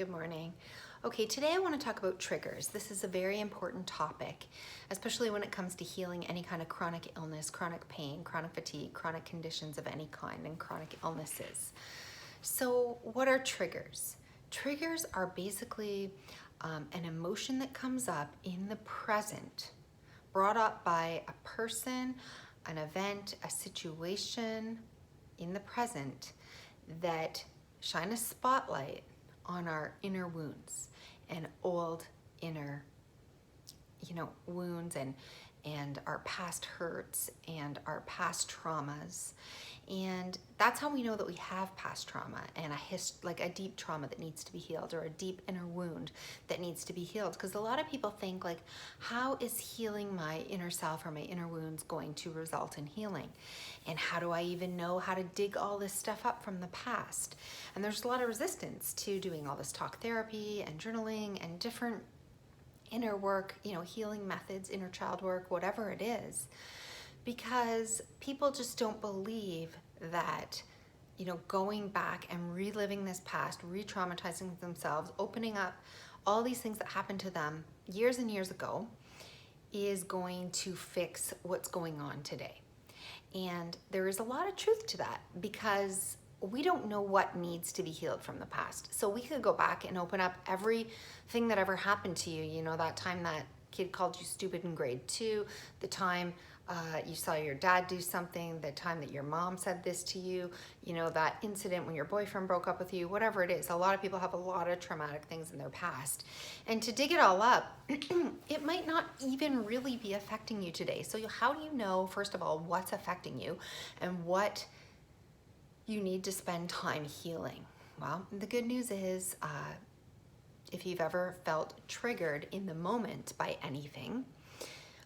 Good morning. Okay, today I want to talk about triggers. This is a very important topic, especially when it comes to healing any kind of chronic illness, chronic pain, chronic fatigue, chronic conditions of any kind, and chronic illnesses. So, what are triggers? Triggers are basically an emotion that comes up in the present, brought up by a person, an event, a situation in the present that shine a spotlight on our inner wounds and old inner wounds and our past hurts and our past traumas. And that's how we know that we have past trauma and a deep trauma that needs to be healed, or a deep inner wound that needs to be healed. Because a lot of people think, like, how is healing my inner self or my inner wounds going to result in healing? And how do I even know how to dig all this stuff up from the past? And there's a lot of resistance to doing all this talk therapy and journaling and different inner work, healing methods, inner child work, whatever it is, because people just don't believe that, going back and reliving this past, re-traumatizing themselves, opening up all these things that happened to them years and years ago is going to fix what's going on today. And there is a lot of truth to that, because we don't know what needs to be healed from the past. So we could go back and open up everything that ever happened to you. That time that kid called you stupid in grade 2, the time you saw your dad do something, the time that your mom said this to you, that incident when your boyfriend broke up with you, whatever it is. A lot of people have a lot of traumatic things in their past. And to dig it all up, it might not even really be affecting you today. So how do you know, first of all, what's affecting you and what you need to spend time healing? Well, the good news is, if you've ever felt triggered in the moment by anything,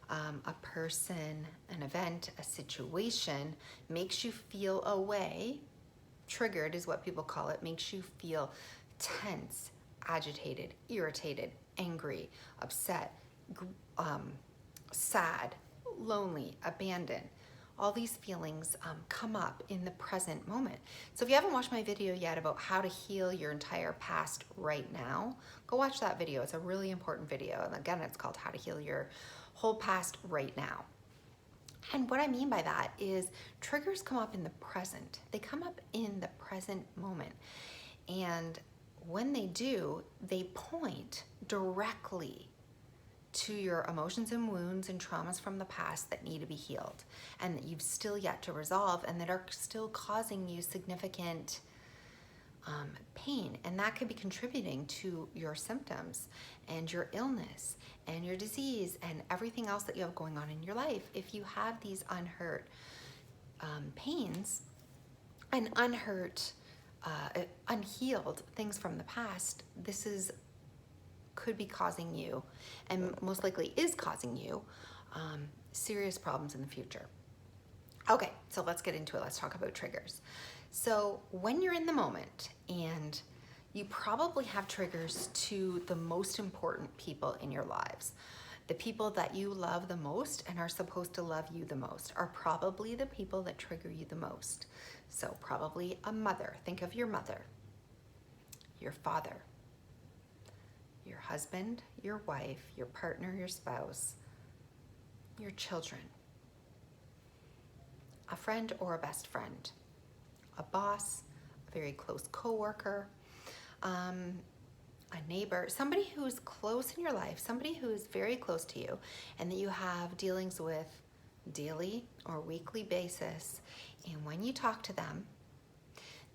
a person, an event, a situation makes you feel a way. Triggered is what people call it. Makes you feel tense, agitated, irritated, angry, upset, sad, lonely, abandoned. All these feelings come up in the present moment. So if you haven't watched my video yet about how to heal your entire past right now, go watch that video. It's a really important video. And again, it's called How to Heal Your Whole Past Right Now. And what I mean by that is triggers come up in the present. They come up in the present moment. And when they do, they point directly to your emotions and wounds and traumas from the past that need to be healed and that you've still yet to resolve, and that are still causing you significant pain. And that could be contributing to your symptoms and your illness and your disease and everything else that you have going on in your life. If you have these unhurt pains and unhealed things from the past, could be causing you, and most likely is causing you, serious problems in the future. Okay, so let's get into it. Let's talk about triggers. So when you're in the moment, and you probably have triggers to the most important people in your lives, the people that you love the most and are supposed to love you the most are probably the people that trigger you the most. So probably a mother. Think of your mother, your father, your husband, your wife, your partner, your spouse, your children, a friend or a best friend, a boss, a very close coworker, a neighbor, somebody who's close in your life, somebody who is very close to you and that you have dealings with daily or weekly basis. And when you talk to them,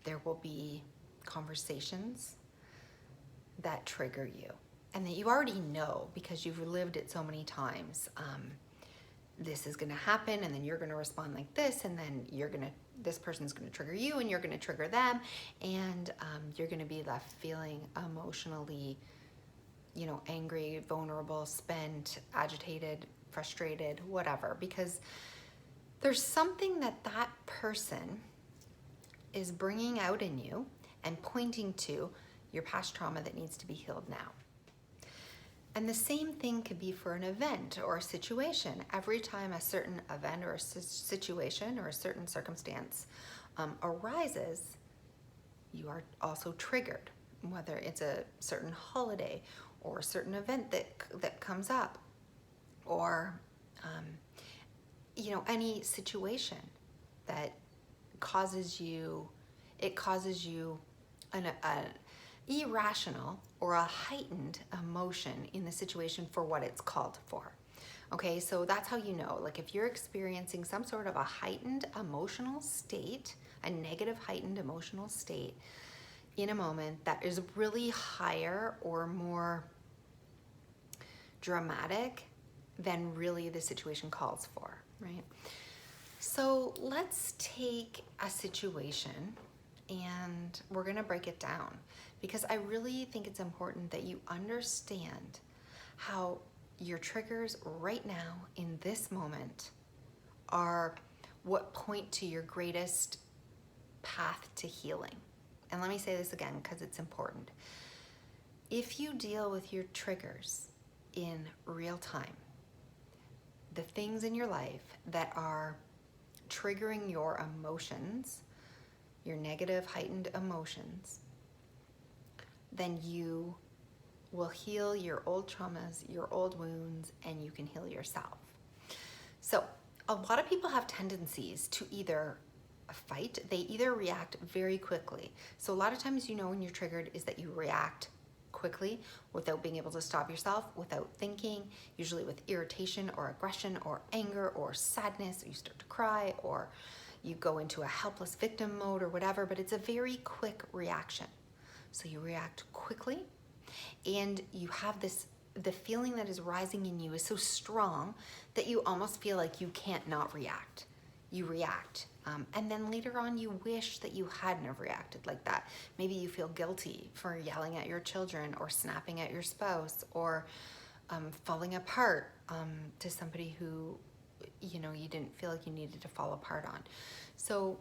there will be conversations that trigger you and that you already know because you've lived it so many times. This is going to happen, and then you're going to respond like this, and then this person's going to trigger you, and you're going to trigger them, and you're going to be left feeling emotionally, angry, vulnerable, spent, agitated, frustrated, whatever, because there's something that person is bringing out in you and pointing to your past trauma that needs to be healed now. And the same thing could be for an event or a situation. Every time a certain event or a situation or a certain circumstance arises, you are also triggered whether it's a certain holiday or a certain event that comes up, or any situation that causes you an irrational or a heightened emotion in the situation for what it's called for. Okay, so that's how you know. Like if you're experiencing some sort of a heightened emotional state, a negative heightened emotional state in a moment that is really higher or more dramatic than really the situation calls for, right? So let's take a situation and we're gonna break it down, because I really think it's important that you understand how your triggers right now in this moment are what point to your greatest path to healing. And let me say this again because it's important. If you deal with your triggers in real time, the things in your life that are triggering your emotions, your negative heightened emotions, then you will heal your old traumas, your old wounds, and you can heal yourself. So a lot of people have tendencies to either fight, they either react very quickly. So a lot of times, when you're triggered is that you react quickly without being able to stop yourself, without thinking, usually with irritation or aggression or anger or sadness, or you start to cry, or you go into a helpless victim mode or whatever, but it's a very quick reaction. So you react quickly, and you have the feeling that is rising in you is so strong that you almost feel like you can't not react. You react. And then later on, you wish that you hadn't have reacted like that. Maybe you feel guilty for yelling at your children or snapping at your spouse, or falling apart to somebody who, you didn't feel like you needed to fall apart on. So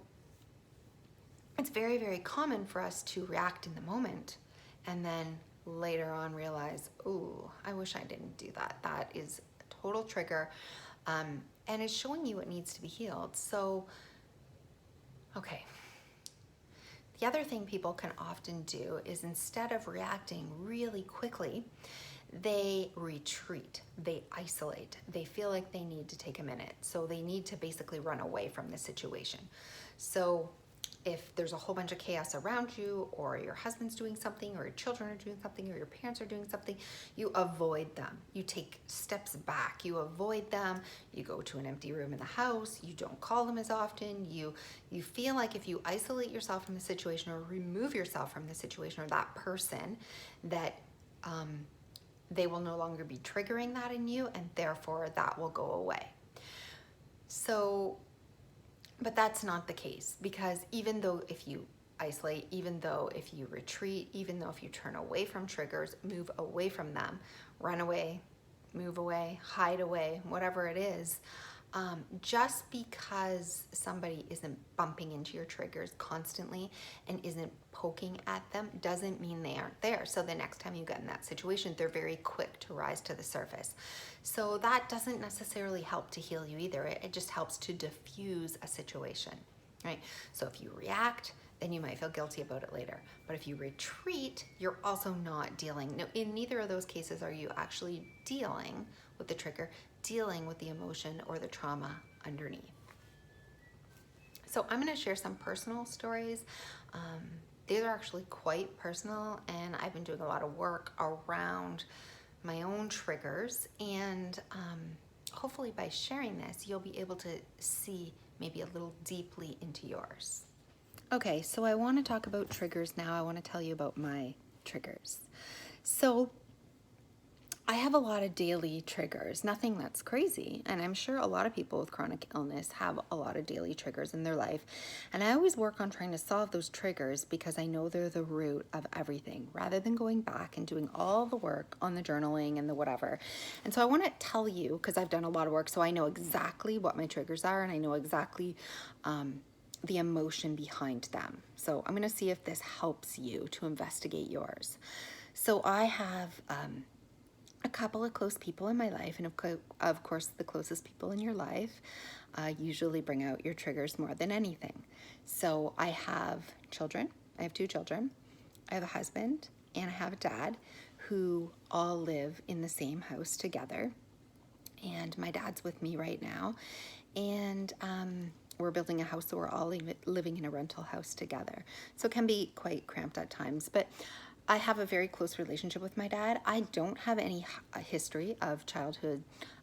it's very, very common for us to react in the moment and then later on realize, oh, I wish I didn't do that. That is a total trigger. And it's showing you what needs to be healed. So, okay. The other thing people can often do is, instead of reacting really quickly, they retreat, they isolate, they feel like they need to take a minute. So they need to basically run away from the situation. So if there's a whole bunch of chaos around you, or your husband's doing something, or your children are doing something, or your parents are doing something, you avoid them. You take steps back, you avoid them, you go to an empty room in the house, you don't call them as often, you feel like if you isolate yourself from the situation or remove yourself from the situation or that person, that they will no longer be triggering that in you, and therefore that will go away. So, but that's not the case, because even though if you isolate, even though if you retreat, even though if you turn away from triggers, move away from them, run away, move away, hide away, whatever it is, just because somebody isn't bumping into your triggers constantly and isn't poking at them doesn't mean they aren't there. So the next time you get in that situation, they're very quick to rise to the surface. So that doesn't necessarily help to heal you either. It just helps to diffuse a situation, right? So if you react, then you might feel guilty about it later. But if you retreat, you're also not dealing. No, in neither of those cases are you actually dealing with the trigger, dealing with the emotion or the trauma underneath. So I'm going to share some personal stories. These are actually quite personal, and I've been doing a lot of work around my own triggers, and hopefully by sharing this, you'll be able to see maybe a little deeply into yours. Okay, so I want to talk about triggers now. I want to tell you about my triggers. So I have a lot of daily triggers, nothing that's crazy. And I'm sure a lot of people with chronic illness have a lot of daily triggers in their life. And I always work on trying to solve those triggers because I know they're the root of everything, rather than going back and doing all the work on the journaling and the whatever. And so I want to tell you, because I've done a lot of work, so I know exactly what my triggers are, and I know exactly the emotion behind them. So I'm going to see if this helps you to investigate yours. So I have a couple of close people in my life, and of course the closest people in your life usually bring out your triggers more than anything. So I have children. I have 2 children. I have a husband and I have a dad who all live in the same house together. And my dad's with me right now. And we're building a house, so we're all living in a rental house together. So it can be quite cramped at times, but I have a very close relationship with my dad. I don't have any history of childhood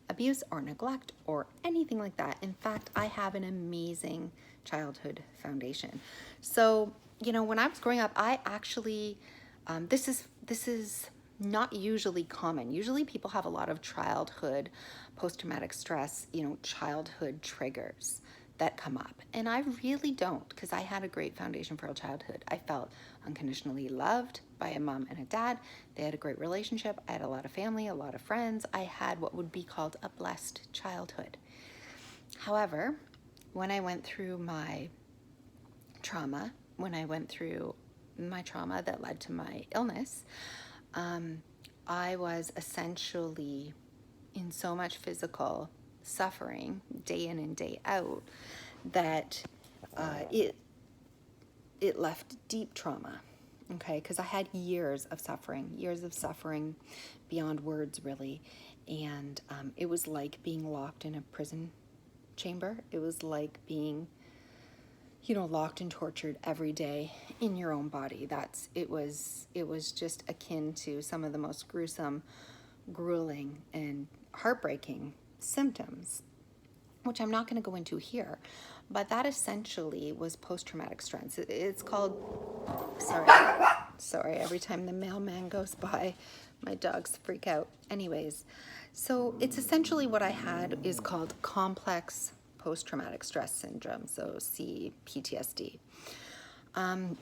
abuse or neglect or anything like that. In fact, I have an amazing childhood foundation. So, you know, when I was growing up, I actually, this is not usually common. Usually people have a lot of childhood post-traumatic stress, you know, childhood triggers that come up. And I really don't, because I had a great foundation for a childhood. I felt unconditionally loved by a mom and a dad. They had a great relationship. I had a lot of family, a lot of friends. I had what would be called a blessed childhood. However, when I went through my trauma, that led to my illness, I was essentially in so much physical suffering day in and day out that it left deep trauma, okay? Because I had years of suffering beyond words, really. And it was like being locked in a prison chamber. It was like being, you know, locked and tortured every day in your own body. It was just akin to some of the most gruesome, grueling, and heartbreaking symptoms, which I'm not going to go into here, but that essentially was post-traumatic stress. It's called, sorry, every time the mailman goes by, my dogs freak out. Anyways, so it's essentially what I had is called complex post-traumatic stress syndrome, so CPTSD. I'm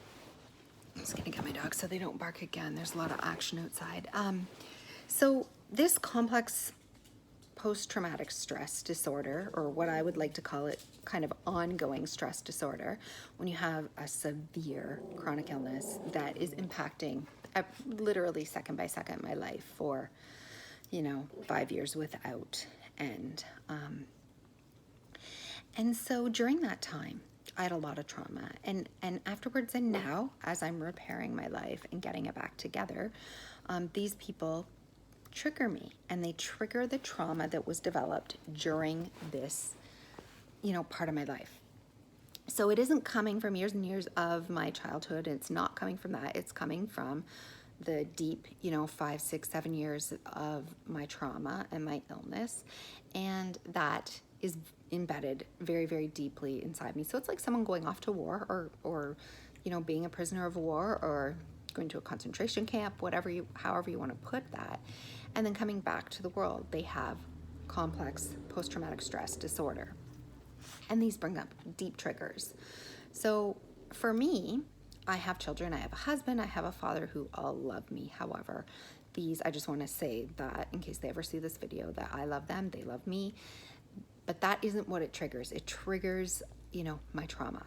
just gonna get my dogs so they don't bark again. There's a lot of action outside. So this complex post-traumatic stress disorder, or what I would like to call it, kind of ongoing stress disorder, when you have a severe chronic illness that is impacting literally second by second my life for, you know, 5 years without end. And so during that time, I had a lot of trauma, and afterwards, and now as I'm repairing my life and getting it back together, these people trigger me, and they trigger the trauma that was developed during this, you know, part of my life. So it isn't coming from years and years of my childhood. It's not coming from that. It's coming from the deep, you know, 5, 6, 7 years of my trauma and my illness, and that is embedded very, very deeply inside me. So it's like someone going off to war, or you know, being a prisoner of war, or going to a concentration camp, however you want to put that, and then coming back to the world. They have complex post-traumatic stress disorder, and these bring up deep triggers. So for me, I have children, I have a husband, I have a father who all love me. However, I just want to say that in case they ever see this video, that I love them, they love me, but that isn't what it triggers. It triggers, you know, my trauma.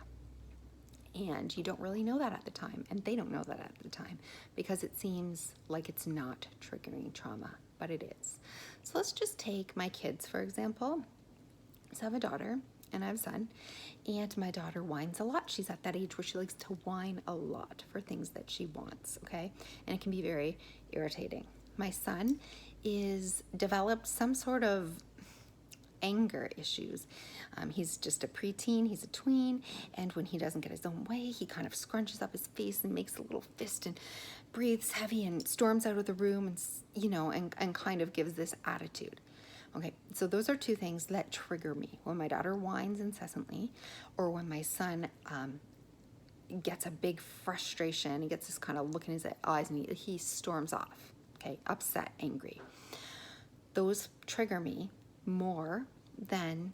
And you don't really know that at the time, and they don't know that at the time, because it seems like it's not triggering trauma, but it is. So let's just take my kids, for example. So I have a daughter and I have a son, and my daughter whines a lot. She's at that age where she likes to whine a lot for things that she wants, okay? And it can be very irritating. My son is developed some sort of anger issues. He's just a preteen, he's a tween, and when he doesn't get his own way, he kind of scrunches up his face and makes a little fist and breathes heavy and storms out of the room, and you know, and kind of gives this attitude. Okay, so those are two things that trigger me: when my daughter whines incessantly, or when my son gets a big frustration. He gets this kind of look in his eyes and he storms off. Okay, upset, angry. Those trigger me more than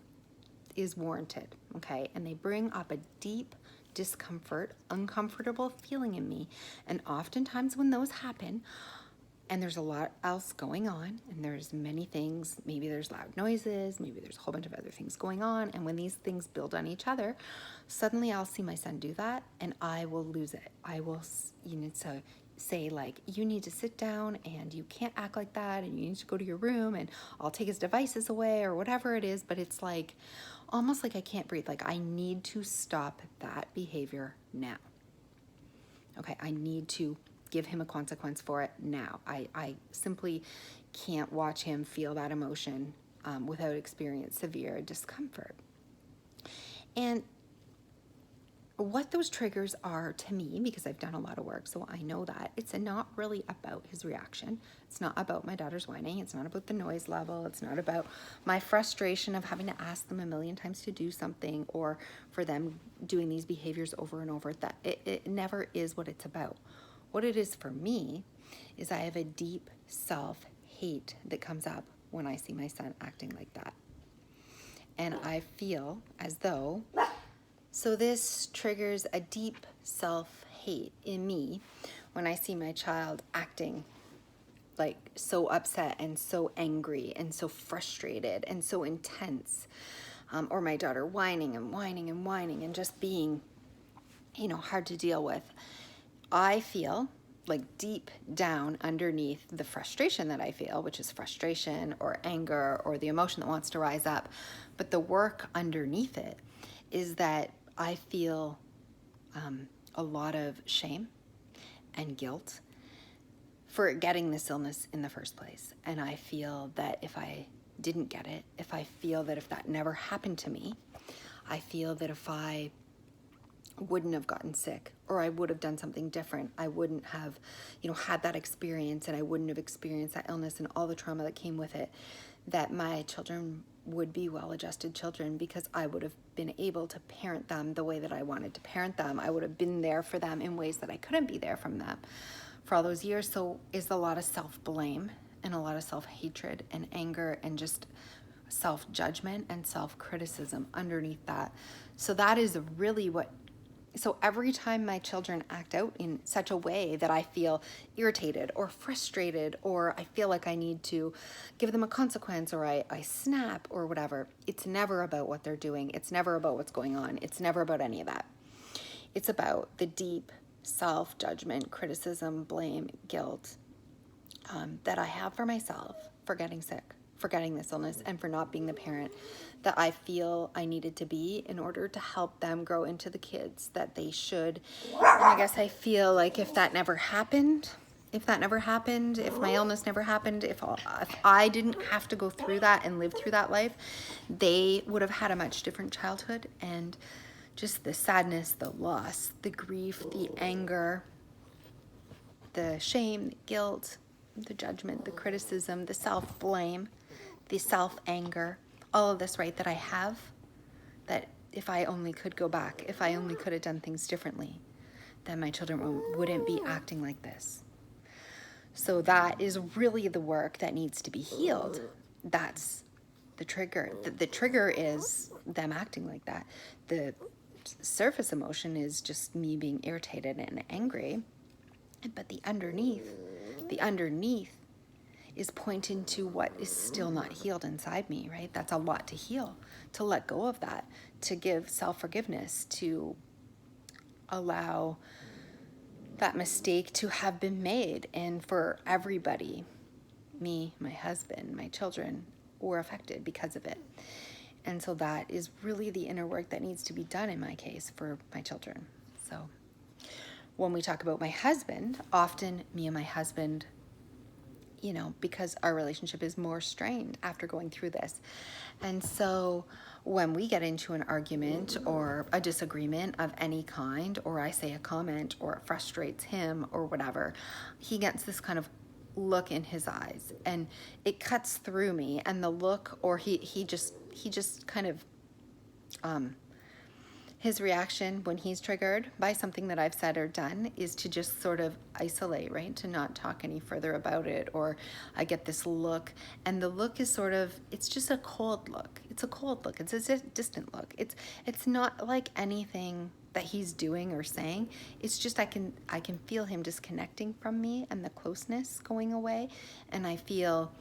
is warranted, okay? And they bring up a deep discomfort, uncomfortable feeling in me. And oftentimes when those happen, and there's a lot else going on, and there's many things, maybe there's loud noises, maybe there's a whole bunch of other things going on, and when these things build on each other, suddenly I'll see my son do that, and I will lose it. I will, you know, so say like, you need to sit down and you can't act like that, and you need to go to your room, and I'll take his devices away, or whatever it is. But it's like almost like I can't breathe. Like, I need to stop that behavior now. Okay, I need to give him a consequence for it now. I simply can't watch him feel that emotion without experience severe discomfort. And what those triggers are to me, because I've done a lot of work, so I know that it's not really about his reaction. It's not about my daughter's whining. It's not about the noise level. It's not about my frustration of having to ask them a million times to do something, or for them doing these behaviors over and over. That it never is what it's about. What it is for me is I have a deep self-hate that comes up when I see my son acting like that. And I feel as though, so this triggers a deep self-hate in me when I see my child acting like so upset and so angry and so frustrated and so intense, or my daughter whining and whining and whining and just being, hard to deal with. I feel like deep down underneath the frustration that I feel, which is frustration or anger or the emotion that wants to rise up, but the work underneath it is that I feel a lot of shame and guilt for getting this illness in the first place. And I feel that if I didn't get it, if that never happened to me, I feel that if I wouldn't have gotten sick, or I would have done something different, I wouldn't have, had that experience, and I wouldn't have experienced that illness and all the trauma that came with it, that my children would be well-adjusted children, because I would have been able to parent them the way that I wanted to parent them. I would have been there for them in ways that I couldn't be there from them for all those years. So is a lot of self-blame and a lot of self-hatred and anger and just self-judgment and self-criticism underneath that. So that is really so every time my children act out in such a way that I feel irritated or frustrated, or I feel like I need to give them a consequence, or I snap or whatever, it's never about what they're doing. It's never about what's going on. It's never about any of that. It's about the deep self-judgment, criticism, blame, guilt that I have for myself for getting sick, for getting this illness, and for not being the parent that I feel I needed to be in order to help them grow into the kids that they should. And I guess I feel like if that never happened, if my illness never happened, if I didn't have to go through that and live through that life, they would have had a much different childhood. And just the sadness, the loss, the grief, the anger, the shame, the guilt, the judgment, the criticism, the self-blame, the self-anger, all of this, right, that I have, that if I only could go back, if I only could have done things differently, then my children wouldn't be acting like this. So that is really the work that needs to be healed. That's the trigger. The trigger is them acting like that. The surface emotion is just me being irritated and angry. But the underneath is pointing to what is still not healed inside me, right? That's a lot to heal, to let go of that, to give self-forgiveness, to allow that mistake to have been made. And for everybody, me, my husband, my children, were affected because of it. And so that is really the inner work that needs to be done in my case for my children. So when we talk about my husband, often me and my husband, because our relationship is more strained after going through this. And so when we get into an argument or a disagreement of any kind, or I say a comment or it frustrates him or whatever, he gets this kind of look in his eyes and it cuts through me. And the look, or he just kind of, his reaction when he's triggered by something that I've said or done is to just sort of isolate, right? To not talk any further about it. Or I get this look, and the look is sort of, it's just a cold look. It's a cold look. It's a distant look. It's not like anything that he's doing or saying. It's just I can feel him disconnecting from me and the closeness going away. And I feel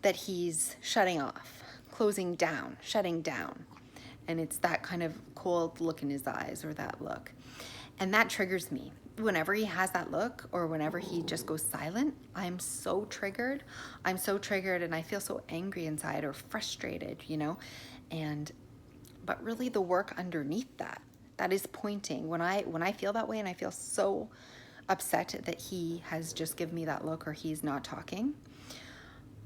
that he's shutting off, closing down, shutting down. And it's that kind of cold look in his eyes, or that look. And that triggers me. Whenever he has that look, or whenever he just goes silent, I'm so triggered. And I feel so angry inside, or frustrated, but really the work underneath that is pointing. When I feel that way and I feel so upset that he has just given me that look or he's not talking.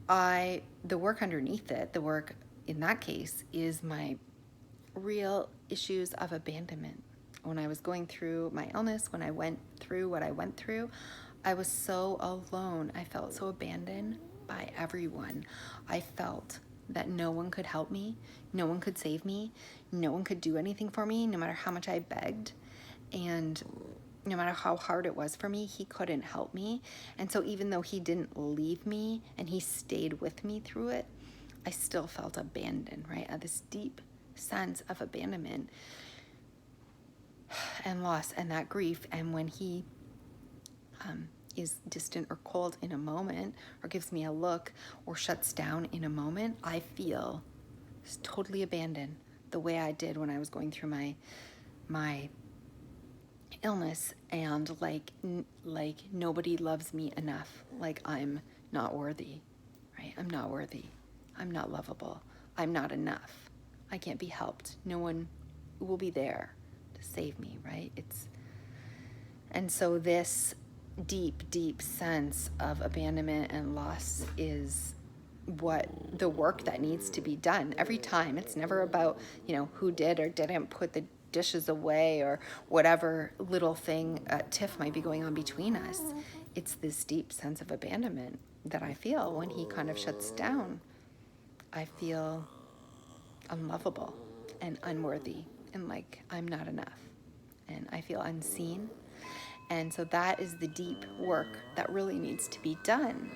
The work underneath it, the work in that case, is my real issues of abandonment. When I was going through my illness, when I went through what I went through, I was so alone. I felt so abandoned by everyone. I felt that no one could help me, no one could save me, no one could do anything for me, no matter how much I begged. And no matter how hard it was for me, he couldn't help me. And so even though he didn't leave me and he stayed with me through it, I still felt abandoned, right? This deep sense of abandonment and loss and that grief. And when he is distant or cold in a moment, or gives me a look, or shuts down in a moment, I feel totally abandoned, the way I did when I was going through my illness, and like nobody loves me enough, like I'm not worthy, right? I'm not worthy. I'm not lovable. I'm not enough. I can't be helped. No one will be there to save me, right? And so this deep sense of abandonment and loss is what the work that needs to be done every time. It's never about, who did or didn't put the dishes away or whatever little thing, tiff might be going on between us. It's this deep sense of abandonment that I feel when he kind of shuts down. I feel unlovable and unworthy and like I'm not enough, and I feel unseen. And so that is the deep work that really needs to be done.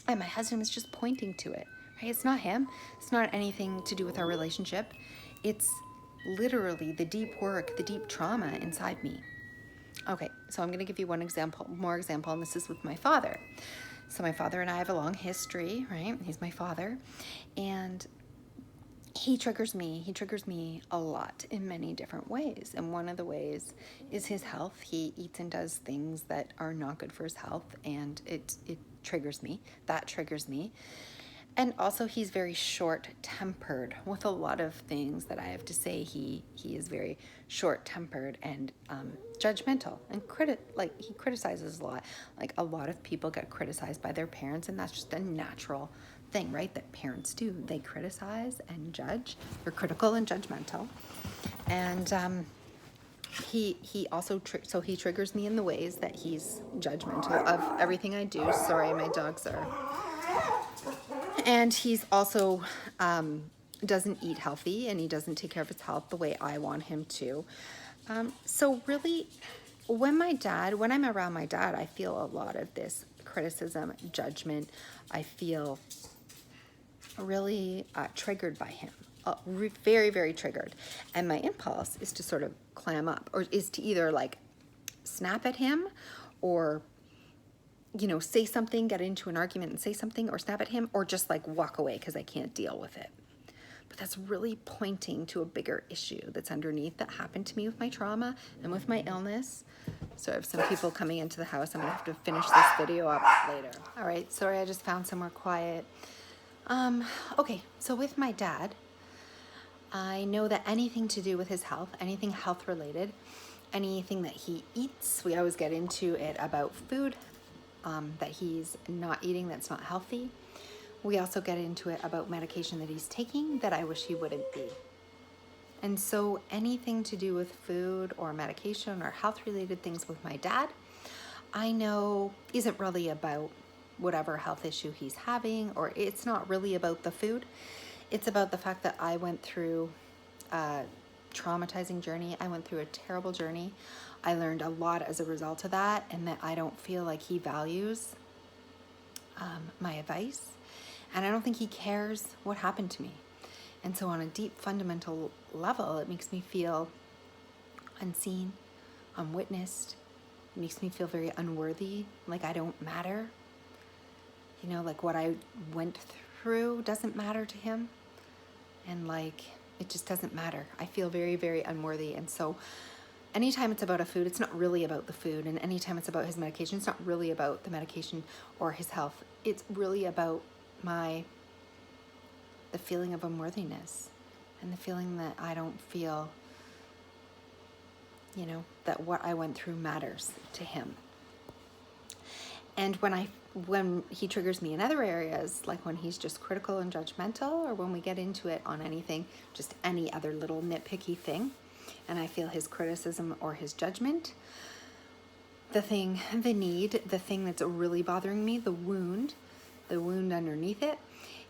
And my husband is just pointing to it, right? It's not him. It's not anything to do with our relationship. It's literally the deep work, the deep trauma inside me. Okay, so I'm going to give you more example, and this is with my father. So my father and I have a long history, right? He's my father, and he triggers me a lot in many different ways. And one of the ways is his health. He eats and does things that are not good for his health, and it triggers me. That triggers me. And also he's very short-tempered with a lot of things that I have to say. He is very short-tempered and judgmental, and he criticizes a lot. Like a lot of people get criticized by their parents, and that's just a natural thing, right? That parents do. They criticize and judge. They're critical and judgmental. And he also he triggers me in the ways that he's judgmental of everything I do. Sorry, my dogs are. And he's also doesn't eat healthy, and he doesn't take care of his health the way I want him to. So really, when I'm around my dad, I feel a lot of this criticism, judgment. I feel really triggered by him, very, very triggered. And my impulse is to sort of clam up, or is to either like snap at him, or say something, get into an argument and say something, or snap at him, or just like walk away because I can't deal with it. But that's really pointing to a bigger issue that's underneath that happened to me with my trauma and with my illness. So I have some people coming into the house. I'm gonna have to finish this video up later. All right, sorry, I just found somewhere quiet. Okay, so with my dad, I know that anything to do with his health, anything health related, anything that he eats, we always get into it about food that he's not eating that's not healthy. We also get into it about medication that he's taking that I wish he wouldn't be. And so anything to do with food or medication or health related things with my dad, I know isn't really about whatever health issue he's having, or it's not really about the food. It's about the fact that I went through a traumatizing journey. I went through a terrible journey. I learned a lot as a result of that, and that I don't feel like he values my advice, and I don't think he cares what happened to me. And so on a deep fundamental level, it makes me feel unseen, unwitnessed. It makes me feel very unworthy, like I don't matter. Like what I went through doesn't matter to him, and like it just doesn't matter. I feel very, very unworthy. And so anytime it's about a food, it's not really about the food. And anytime it's about his medication, it's not really about the medication or his health. It's really about the feeling of unworthiness, and the feeling that I don't feel, that what I went through matters to him. And when he triggers me in other areas, like when he's just critical and judgmental, or when we get into it on anything, just any other little nitpicky thing, and I feel his criticism or his judgment, the thing that's really bothering me, the wound underneath it,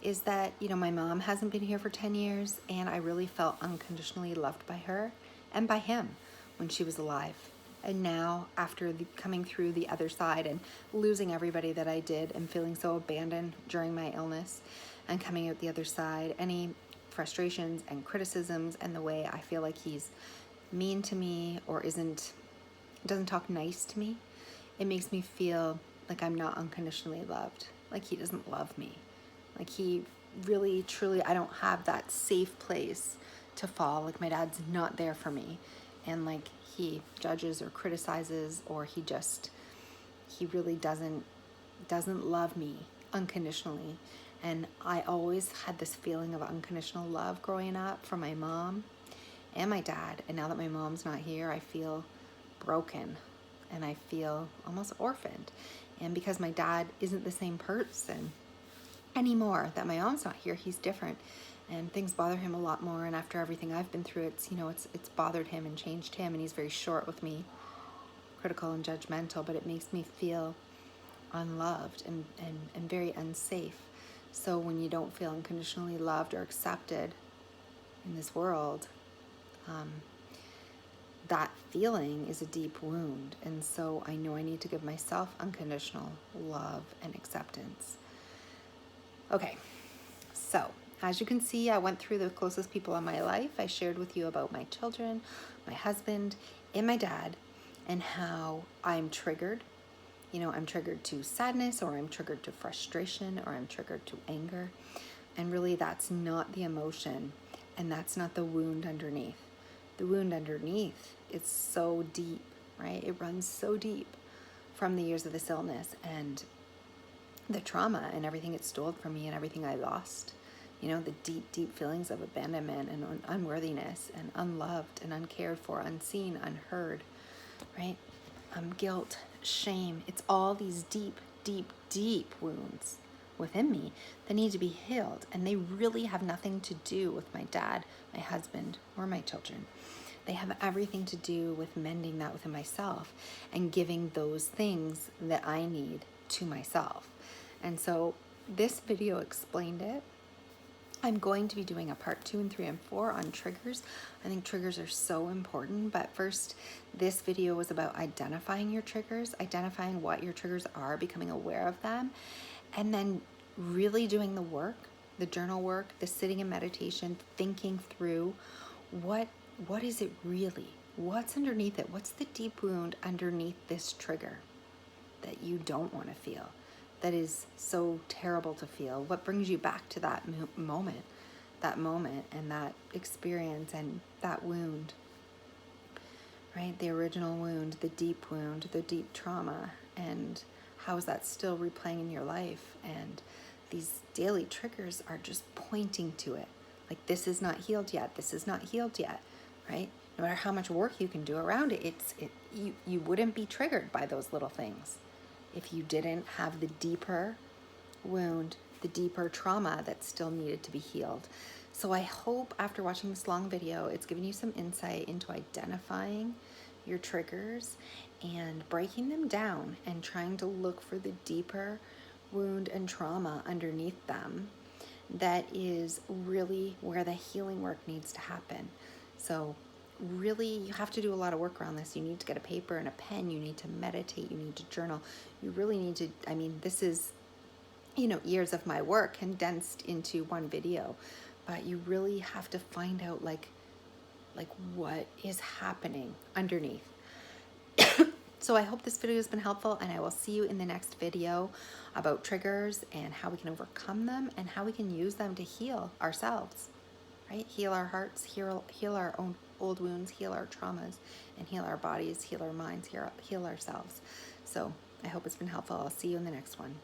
is that, my mom hasn't been here for 10 years, and I really felt unconditionally loved by her and by him when she was alive. And now, after coming through the other side and losing everybody that I did and feeling so abandoned during my illness, and coming out the other side, any frustrations and criticisms and the way I feel like he's mean to me or doesn't talk nice to me, it makes me feel like I'm not unconditionally loved, like he doesn't love me, like he really, truly, I don't have that safe place to fall, like my dad's not there for me, and like he judges or criticizes, or he really doesn't love me unconditionally. And I always had this feeling of unconditional love growing up from my mom and my dad, and now that my mom's not here, I feel broken and I feel almost orphaned. And because my dad isn't the same person anymore, that my mom's not here, he's different, and things bother him a lot more. And after everything I've been through, it's bothered him and changed him, and he's very short with me, critical and judgmental, but it makes me feel unloved and very unsafe. So when you don't feel unconditionally loved or accepted in this world, that feeling is a deep wound. And so I know I need to give myself unconditional love and acceptance. Okay, so as you can see, I went through the closest people in my life. I shared with you about my children, my husband, and my dad, and how I'm triggered. I'm triggered to sadness, or I'm triggered to frustration, or I'm triggered to anger. And really, that's not the emotion, and that's not the wound underneath. The wound underneath is so deep, right? It runs so deep from the years of this illness and the trauma and everything it stole from me and everything I lost. The deep, deep feelings of abandonment and unworthiness and unloved and uncared for, unseen, unheard, right? Guilt, shame. It's all these deep, deep, deep wounds within me that need to be healed. And they really have nothing to do with my dad, my husband, or my children. They have everything to do with mending that within myself and giving those things that I need to myself. And so this video explained it. I'm going to be doing a part 2 and 3 and 4 on triggers. I think triggers are so important, but first, this video was about identifying your triggers, identifying what your triggers are, becoming aware of them, and then really doing the work, the journal work, the sitting in meditation, thinking through what is it really? What's underneath it? What's the deep wound underneath this trigger that you don't want to feel? That is so terrible to feel? What brings you back to that moment and that experience and that wound, right? The original wound, the deep trauma, and how is that still replaying in your life? And these daily triggers are just pointing to it. Like, this is not healed yet. This is not healed yet, right? No matter how much work you can do around it, you wouldn't be triggered by those little things if you didn't have the deeper wound, the deeper trauma that still needed to be healed. So I hope after watching this long video, it's given you some insight into identifying your triggers and breaking them down and trying to look for the deeper wound and trauma underneath them. That is really where the healing work needs to happen. So really, you have to do a lot of work around this. You need to get a paper and a pen. You need to meditate. You need to journal. You really need to, this is, years of my work condensed into one video, but you really have to find out like what is happening underneath. So I hope this video has been helpful, and I will see you in the next video about triggers and how we can overcome them and how we can use them to heal ourselves, right? Heal our hearts, heal our own old wounds, heal our traumas, and heal our bodies, heal our minds, heal ourselves. So I hope it's been helpful. I'll see you in the next one.